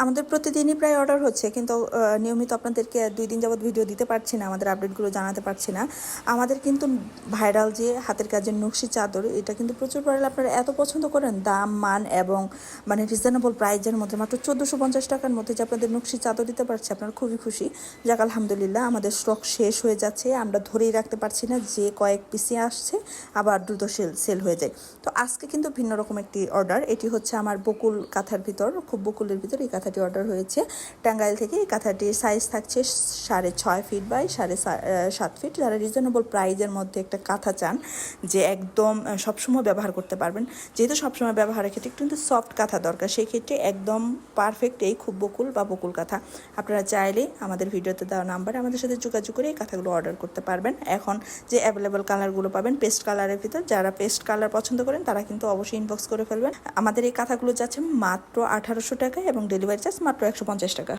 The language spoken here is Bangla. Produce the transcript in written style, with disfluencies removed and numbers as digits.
আমাদের প্রতিদিনই প্রায় অর্ডার হচ্ছে, কিন্তু নিয়মিত আপনাদেরকে 2 দিন যাবত ভিডিও দিতে পারছি না, আমাদের আপডেটগুলো জানাতে পারছি না। আমাদের কিন্তু ভাইরাল যে হাতের কাজের নকশি চাদর, এটা কিন্তু প্রচুর পরিমাণে আপনারা এত পছন্দ করেন। দাম, মান এবং মানে রিজনেবল প্রাইজের মধ্যে মাত্র 1450 টাকার মধ্যে যে আপনাদের নকশি চাদর দিতে পারছি, আপনারা খুবই খুশি। যাক আলহামদুলিল্লাহ, আমাদের স্টক শেষ হয়ে যাচ্ছে, আমরা ধরেই রাখতে পারছি না, যে কয়েক পিসি আসছে আবার দ্রুত সেল হয়ে যায়। তো আজকে কিন্তু ভিন্ন রকম একটি অর্ডার, এটি হচ্ছে আমার বকুল কাঁথার ভিতর, খুব বকুলের ভিতর এই কাঁথাটি অর্ডার হয়েছে টাঙ্গাইল থেকে। এই কাঁথাটির সাইজ থাকছে 6.5 ফিট বাই 7.5 ফিট। যারা রিজনেবল প্রাইজের মধ্যে একটা কাঁথা চান যে একদম সবসময় ব্যবহার করতে পারবেন, যেহেতু সবসময় ব্যবহারের ক্ষেত্রে কিন্তু সফট কাঁথা দরকার, সেই ক্ষেত্রে একদম পারফেক্ট এই খুব বকুল বা বকুল কাঁথা। আপনারা চাইলে আমাদের ভিডিওতে দেওয়া নাম্বারে আমাদের সাথে যোগাযোগ করে এই কাঁথাগুলো অর্ডার করতে পারবেন। এখন যে অ্যাভেলেবল কালারগুলো পাবেন পেস্ট কালারের ভিতর, যারা পেস্ট কালার পছন্দ করেন তারা কিন্তু অবশ্যই ইনবক্স করে ফেলবেন। আমাদের এই কাঁথাগুলো যাচ্ছে মাত্র 1800 টাকায় এবং ডেলিভারি চার্জ মাত্র 150 টাকা।